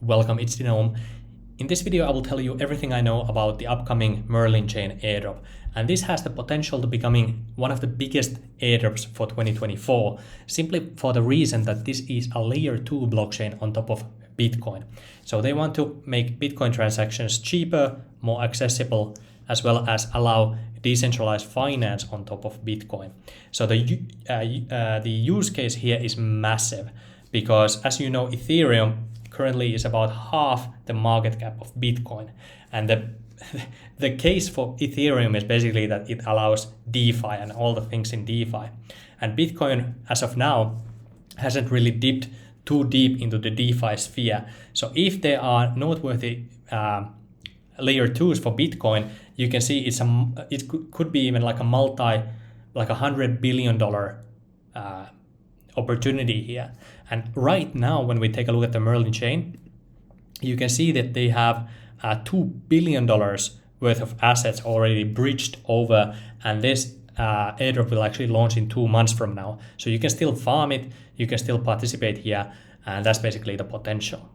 Welcome, it's Denome. In this video I will tell you everything I know about the upcoming Merlin Chain airdrop, and this has the potential to becoming one of the biggest airdrops for 2024, simply for the reason that this is a layer 2 blockchain on top of Bitcoin. So they want to make Bitcoin transactions cheaper, more accessible, as well as allow decentralized finance on top of Bitcoin. So the use case here is massive because, as you know, Ethereum currently is about half the market cap of Bitcoin, and the case for Ethereum is basically that it allows DeFi and all the things in DeFi, and Bitcoin as of now hasn't really dipped too deep into the DeFi sphere. So if there are noteworthy layer 2s for Bitcoin, you can see it could be even like $100 billion opportunity here. And right now, when we take a look at the Merlin Chain, you can see that they have $2 billion worth of assets already bridged over, and this airdrop will actually launch in 2 months from now. So you can still farm it, you can still participate here, and that's basically the potential.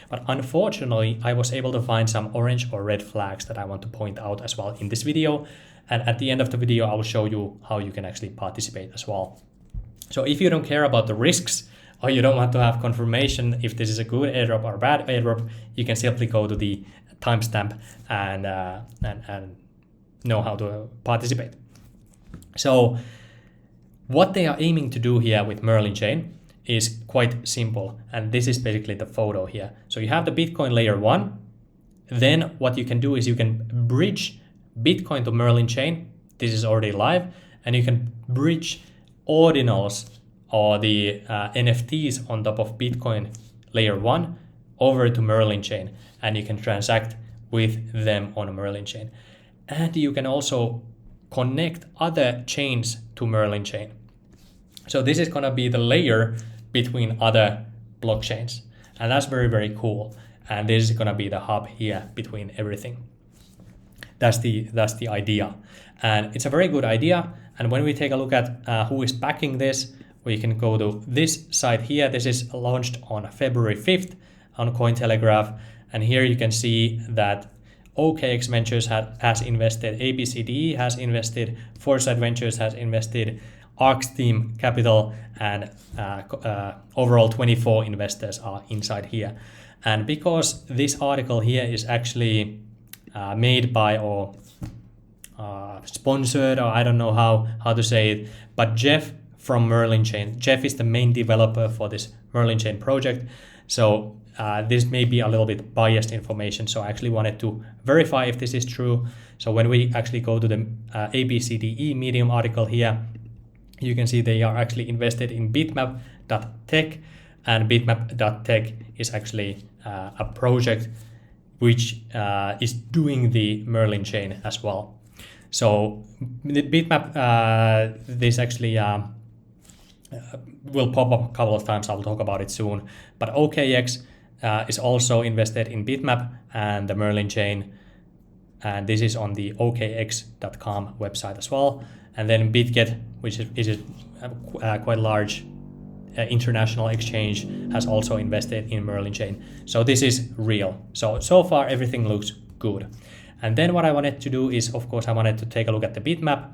But unfortunately, I was able to find some orange or red flags that I want to point out as well in this video. And at the end of the video, I will show you how you can actually participate as well. So if you don't care about the risks, or you don't want to have confirmation if this is a good airdrop or bad airdrop, you can simply go to the timestamp and know how to participate. So what they are aiming to do here with Merlin Chain is quite simple, and this is basically the photo here. So you have the Bitcoin layer 1, then what you can do is you can bridge Bitcoin to Merlin Chain. This is already live, and you can bridge ordinals or the NFTs on top of Bitcoin layer 1 over to Merlin Chain, and you can transact with them on Merlin Chain. And you can also connect other chains to Merlin Chain. So this is going to be the layer between other blockchains, and that's very, very cool. And this is going to be the hub here between everything. That's the idea, and it's a very good idea. And when we take a look at who is backing this, we can go to this site here. This is launched on February 5th on Cointelegraph, and here you can see that OKX Ventures has invested, ABCDE has invested, Foresight Ventures has invested, ArcSteam Capital, and overall 24 investors are inside here. And because this article here is actually made by or sponsored, or I don't know how to say it, but Jeff from Merlin Chain. Jeff is the main developer for this Merlin Chain project. So this may be a little bit biased information. So I actually wanted to verify if this is true. So when we actually go to the ABCDE Medium article here, you can see they are actually invested in bitmap.tech, and bitmap.tech is actually a project which is doing the Merlin Chain as well. So the Bitmap, this actually will pop up a couple of times. I will talk about it soon. But OKX is also invested in Bitmap and the Merlin Chain, and this is on the okx.com website as well. And then BitGet, which is a quite large international exchange, has also invested in Merlin Chain. So this is real. So far everything looks good. And then what I wanted to do is, of course, I wanted to take a look at the Bitmap,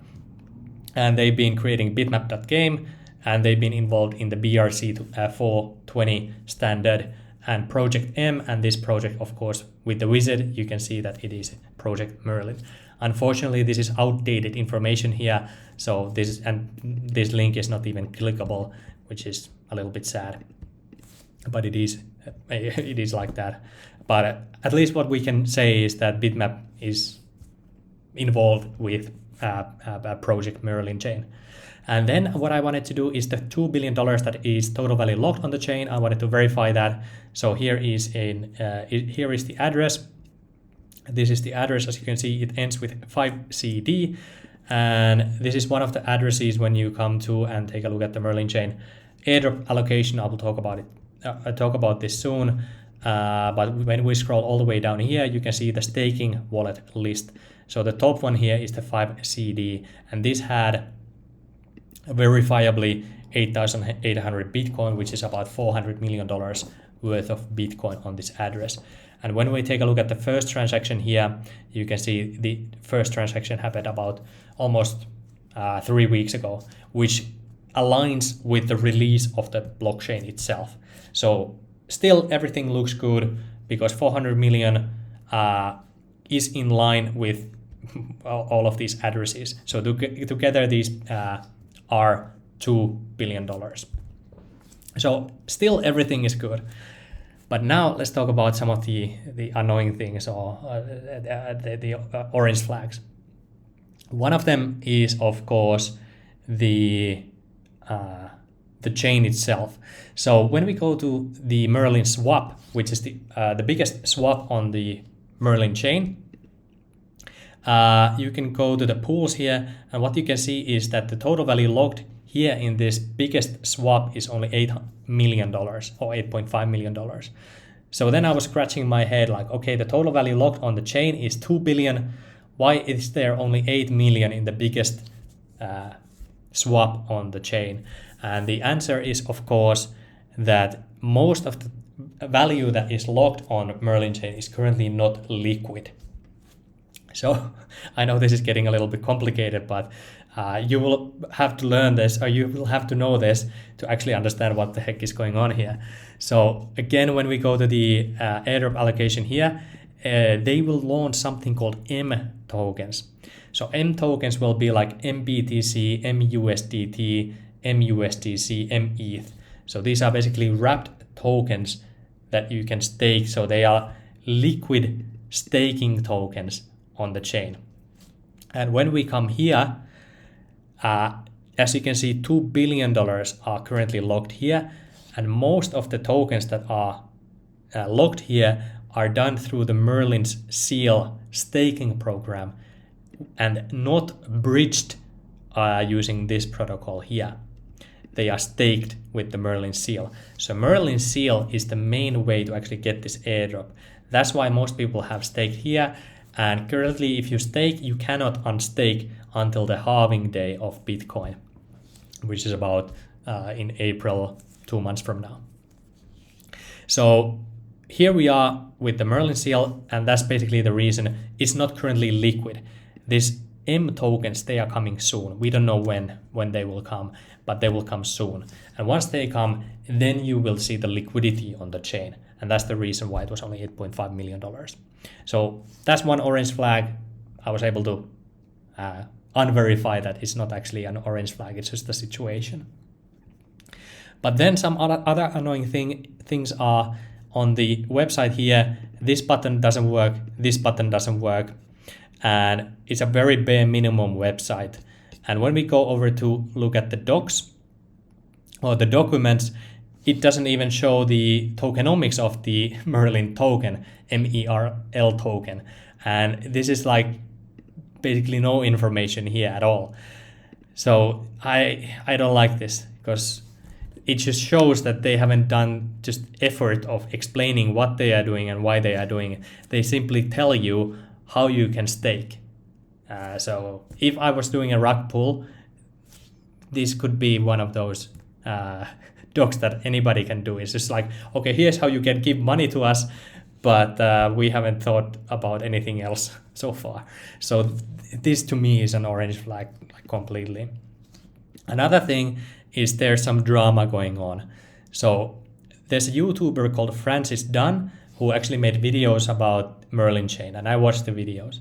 and they've been creating bitmap.game, and they've been involved in the BRC 420 standard and Project M, and this project, of course, with the wizard, you can see that it is Project Merlin. Unfortunately, this is outdated information here, so this link is not even clickable, which is a little bit sad, but it is like that. But at least what we can say is that Bitmap is involved with Project Merlin Chain. And then what I wanted to do is the $2 billion that is total value locked on the chain. I wanted to verify that. So here is the address. This is the address. As you can see, it ends with 5CD, and this is one of the addresses when you come to and take a look at the Merlin Chain airdrop allocation. I will talk about it. Talk about this soon. But when we scroll all the way down here, you can see the staking wallet list. So the top one here is the 5CD, and this had verifiably 8,800 Bitcoin, which is about $400 million worth of Bitcoin on this address. And when we take a look at the first transaction here, you can see the first transaction happened about almost 3 weeks ago, which aligns with the release of the blockchain itself. So still everything looks good because 400 million is in line with all of these addresses. So together these are $2 billion. So still everything is good. But now let's talk about some of the annoying things or the orange flags. One of them is, of course, the chain itself. So when we go to the Merlin swap, which is the biggest swap on the Merlin chain, you can go to the pools here, and what you can see is that the total value locked here in this biggest swap is only $8 million or $8.5 million. So then I was scratching my head like, okay, the total value locked on the chain is 2 billion. Why is there only 8 million in the biggest swap on the chain? And the answer is, of course, that most of the value that is locked on Merlin Chain is currently not liquid. So I know this is getting a little bit complicated, but you will have to learn this, or you will have to know this to actually understand what the heck is going on here. So again, when we go to the airdrop allocation here, they will launch something called M tokens. So M tokens will be like MBTC, MUSDT, MUSDC, METH. So these are basically wrapped tokens that you can stake. So they are liquid staking tokens on the chain. And when we come here, as you can see, $2 billion are currently locked here. And most of the tokens that are locked here are done through the Merlin's Seal staking program and not bridged using this protocol here. They are staked with the Merlin Seal. So Merlin Seal is the main way to actually get this airdrop. That's why most people have staked here. And currently, if you stake, you cannot unstake until the halving day of Bitcoin, which is about in April, 2 months from now. So here we are with the Merlin Seal, and that's basically the reason it's not currently liquid. These M tokens, they are coming soon. We don't know when they will come, but they will come soon. And once they come, then you will see the liquidity on the chain. And that's the reason why it was only $8.5 million. So that's one orange flag. I was able to unverify that it's not actually an orange flag, it's just the situation. But then some other annoying things are on the website here. This button doesn't work, this button doesn't work. And it's a very bare minimum website. And when we go over to look at the docs or the documents, it doesn't even show the tokenomics of the Merlin token, MERL token. And this is like basically no information here at all. So I don't like this because it just shows that they haven't done just effort of explaining what they are doing and why they are doing it. They simply tell you how you can stake. So if I was doing a Rugpull, this could be one of those docs that anybody can do. It's just like, okay, here's how you can give money to us, but we haven't thought about anything else so far. So this to me is an orange flag, like completely. Another thing is there's some drama going on. So there's a YouTuber called Francis Dunn who actually made videos about Merlin Chain, and I watched the videos.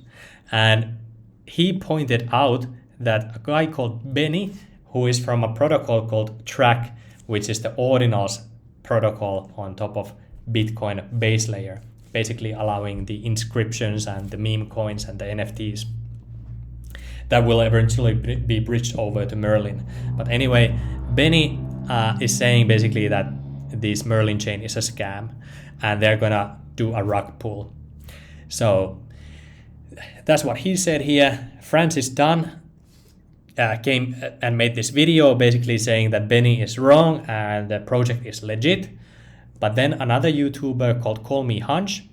And he pointed out that a guy called Benny, who is from a protocol called Track, which is the ordinals protocol on top of Bitcoin base layer, basically allowing the inscriptions and the meme coins and the NFTs that will eventually be bridged over to Merlin. But anyway, Benny is saying basically that this Merlin chain is a scam and they're gonna do a rug pull. So that's what he said here. Francis Dunn came and made this video basically saying that Benny is wrong and the project is legit. But then another YouTuber called Call Me Hunch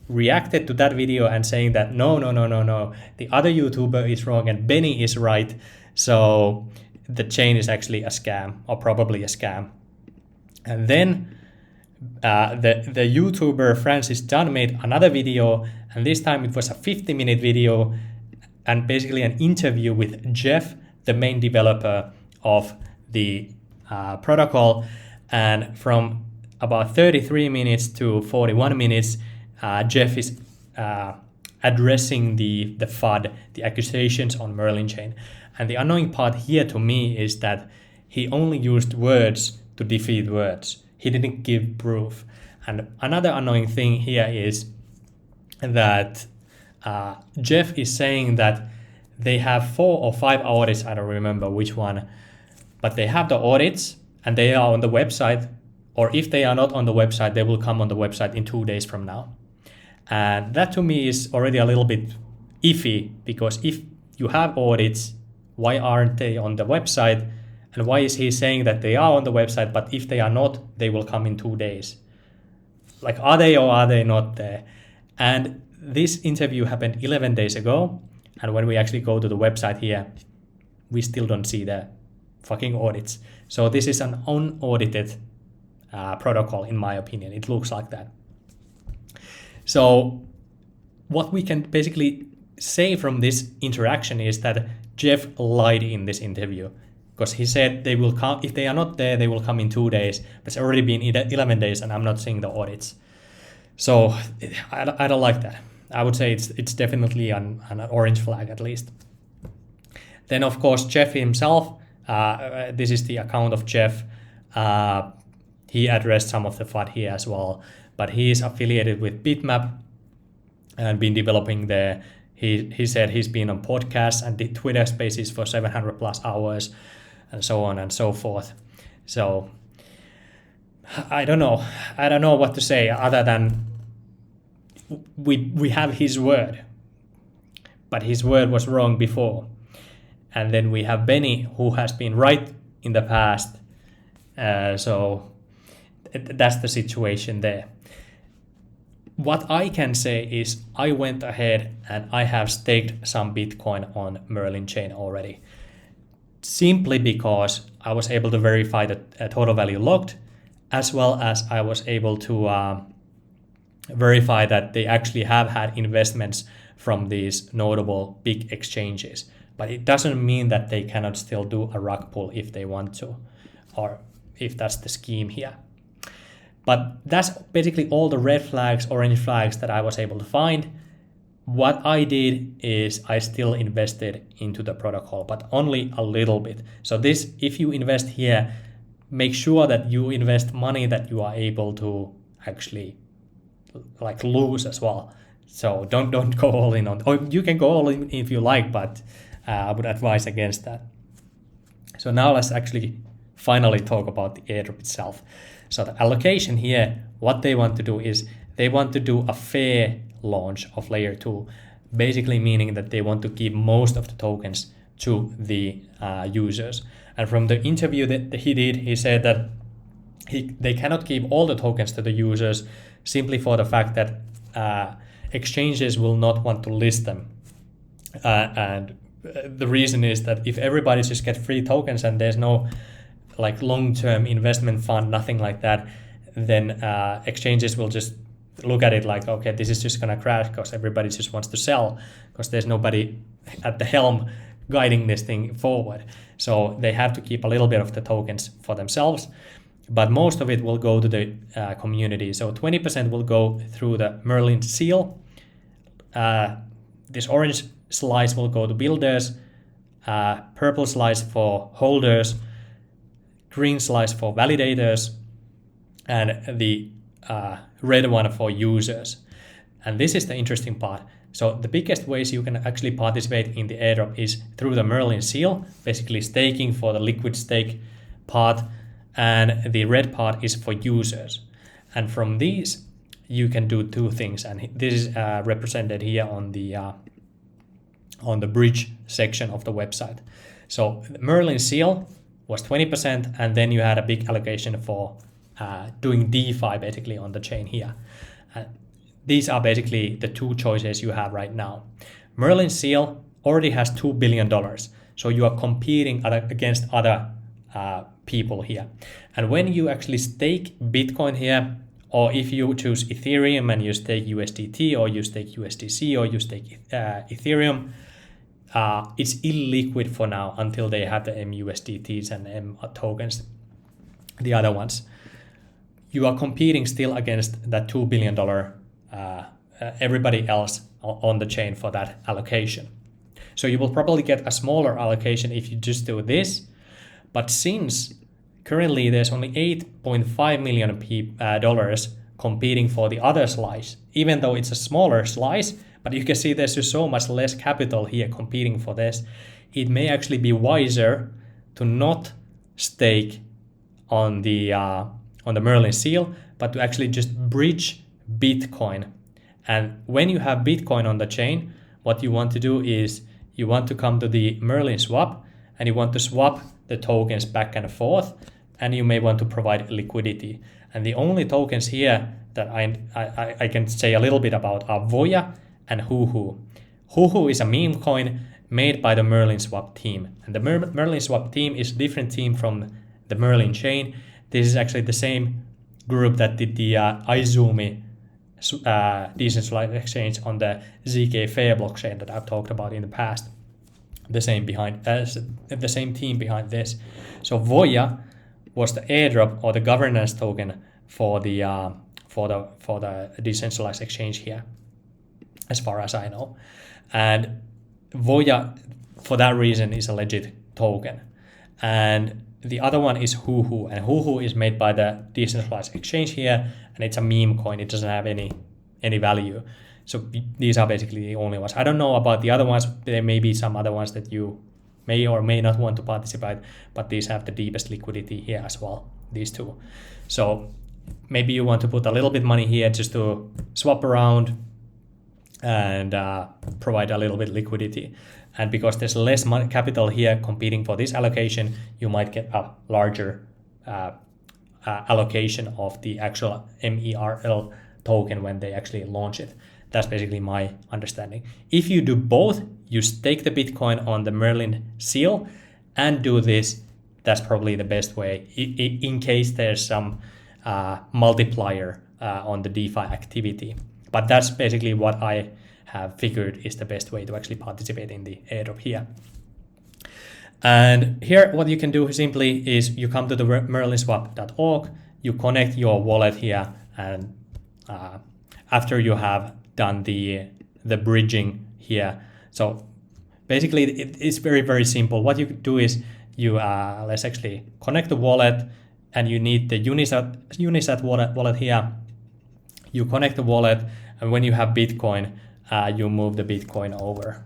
reacted to that video and saying that no, the other YouTuber is wrong and Benny is right. So the chain is actually a scam, or probably a scam. And then the YouTuber Francis Dunn made another video, and this time it was a 50-minute video and basically an interview with Jeff, the main developer of the protocol. And from about 33 minutes to 41 minutes, Jeff is addressing the FUD, the accusations on Merlin Chain. And the annoying part here to me is that he only used words to defeat words. He didn't give proof. And another annoying thing here is that Jeff is saying that they have 4 or 5 audits, I don't remember which one, but they have the audits and they are on the website, or if they are not on the website, they will come on the website in 2 days from now. And that to me is already a little bit iffy, because if you have audits, why aren't they on the website? And why is he saying that they are on the website, but if they are not, they will come in 2 days? Like, are they or are they not there? And this interview happened 11 days ago. And when we actually go to the website here, we still don't see the fucking audits. So this is an unaudited protocol, in my opinion. It looks like that. So what we can basically say from this interaction is that Jeff lied in this interview, because he said they will come, if they are not there, they will come in 2 days. But it's already been 11 days and I'm not seeing the audits. So I don't like that. I would say it's definitely an orange flag at least. Then of course Jeff himself, this is the account of Jeff. He addressed some of the FUD here as well, but he is affiliated with Bitmap and been developing there. He said he's been on podcasts and did Twitter spaces for 700 plus hours and so on and so forth. So I don't know what to say other than we have his word, but his word was wrong before. And then we have Benny, who has been right in the past. So that's the situation there. What I can say is I went ahead and I have staked some Bitcoin on Merlin Chain already, simply because I was able to verify the total value locked, as well as I was able to verify that they actually have had investments from these notable big exchanges. But it doesn't mean that they cannot still do a Rugpull if they want to, or if that's the scheme here. But that's basically all the red flags, orange flags that I was able to find. What I did is I still invested into the protocol, but only a little bit. So this, if you invest here, make sure that you invest money that you are able to actually like lose as well. So don't go all in on, or you can go all in if you like, but I would advise against that. So now let's actually finally talk about the airdrop itself. So the allocation here, what they want to do is they want to do a fair launch of layer 2, basically meaning that they want to give most of the tokens to the users. And from the interview that he did, he said that they cannot give all the tokens to the users simply for the fact that exchanges will not want to list them. And the reason is that if everybody just gets free tokens and there's no like long-term investment fund, nothing like that, then exchanges will just look at it like, okay, this is just gonna crash because everybody just wants to sell because there's nobody at the helm guiding this thing forward. So they have to keep a little bit of the tokens for themselves, but most of it will go to the community. So 20% will go through the Merlin seal. This orange slice will go to builders, purple slice for holders, green slice for validators, and the red one for users. And this is the interesting part. So the biggest ways you can actually participate in the airdrop is through the Merlin seal, basically staking for the liquid stake part, and the red part is for users. And from these, you can do two things, and this is represented here on the bridge section of the website. So the Merlin seal was 20%, and then you had a big allocation for doing DeFi basically on the chain here. These are basically the two choices you have right now. Merlin seal already has $2 billion, so you are competing against other people here. And when you actually stake Bitcoin here Or if you choose Ethereum and you stake USDT or you stake USDC or you stake Ethereum, it's illiquid for now until they have the MUSDTs and M tokens, the other ones. You are competing still against that $2 billion everybody else on the chain for that allocation. So you will probably get a smaller allocation if you just do this. But since currently there's only $8.5 million dollars competing for the other slice, even though it's a smaller slice, but you can see there's just so much less capital here competing for this, it may actually be wiser to not stake on the Merlin seal, but to actually just bridge Bitcoin. And when you have Bitcoin on the chain, what you want to do is you want to come to the Merlin swap and you want to swap the tokens back and forth, and you may want to provide liquidity. And the only tokens here that I can say a little bit about are Voya and Huhu. Huhu is a meme coin made by the Merlin swap team. And the Merlin swap team is a different team from the Merlin chain. This is actually the same group that did the Izumi decentralized exchange on the ZK Fair blockchain that I've talked about in the past. The same team behind this. So Voya was the airdrop or the governance token for the decentralized exchange here, as far as I know. And Voya, for that reason, is a legit token. And the other one is Huhu, and Huhu is made by the decentralized exchange here, and it's a meme coin. It doesn't have any value. So these are basically the only ones. I don't know about the other ones. There may be some other ones that you may or may not want to participate, but these have the deepest liquidity here as well, these two. So maybe you want to put a little bit money here just to swap around and provide a little bit liquidity. And because there's less capital here competing for this allocation, you might get a larger allocation of the actual MERL token when they actually launch it. That's basically my understanding. If you do both, you stake the Bitcoin on the Merlin seal and do this, that's probably the best way in case there's some multiplier on the DeFi activity. But that's basically what I have figured is the best way to actually participate in the airdrop here. And here what you can do simply is you come to the merlinswap.org, you connect your wallet here, and after you have done the bridging here. So basically it's very, very simple. What you do is you let's actually connect the wallet, and you need the Unisat wallet here. You connect the wallet, and when you have Bitcoin, you move the Bitcoin over,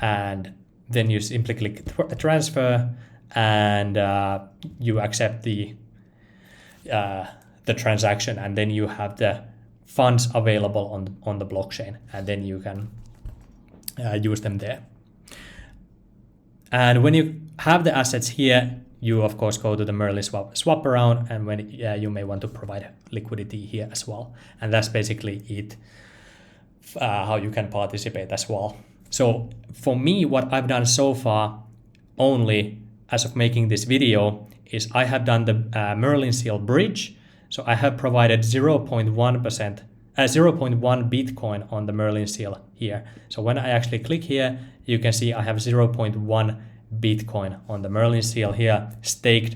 and then you simply click transfer, and you accept the transaction, and then you have the funds available on the blockchain, and then you can use them there. And when you have the assets here, you of course go to the Merlin swap around, and when you may want to provide liquidity here as well. And that's basically it, how you can participate as well. So for me, what I've done so far, only as of making this video, is I have done the Merlin seal bridge. So I have provided 0.1% 0.1 Bitcoin on the Merlin seal here. So when I actually click here, you can see I have 0.1 Bitcoin on the Merlin seal here staked,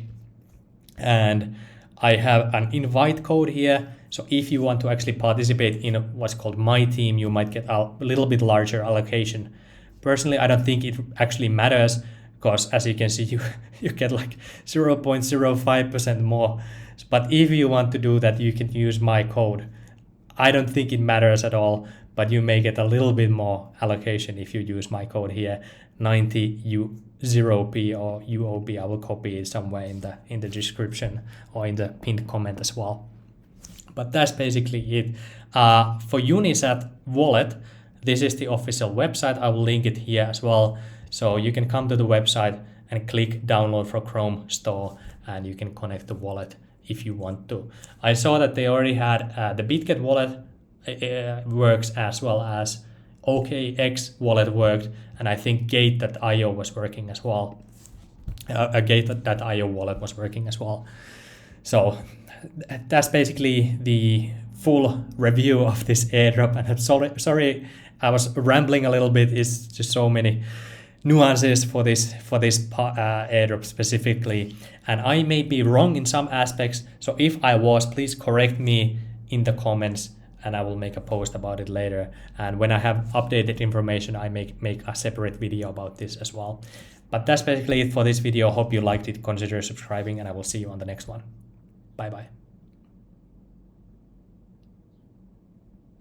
and I have an invite code here. So if you want to actually participate in what's called my team, you might get a little bit larger allocation. Personally, I don't think it actually matters, because as you can see, you get like 0.05% more. But if you want to do that, you can use my code. I don't think it matters at all, but you may get a little bit more allocation if you use my code here, 90U0P or UOB. I will copy it somewhere in the description or in the pinned comment as well. But that's basically it. For Unisat wallet, this is the official website. I will link it here as well. So you can come to the website and click download for Chrome store, and you can connect the wallet if you want to. I saw that they already had the BitGet wallet works, as well as OKX wallet worked, and I think Gate.io was working as well. Gate.io wallet was working as well. So that's basically the full review of this airdrop. And I'm sorry I was rambling a little bit. It's just so many nuances for this airdrop specifically, and I may be wrong in some aspects. So if I was, please correct me in the comments, and I will make a post about it later. And when I have updated information, I make a separate video about this as well. But that's basically it for this video. Hope you liked it. Consider subscribing, and I will see you on the next one. Bye bye.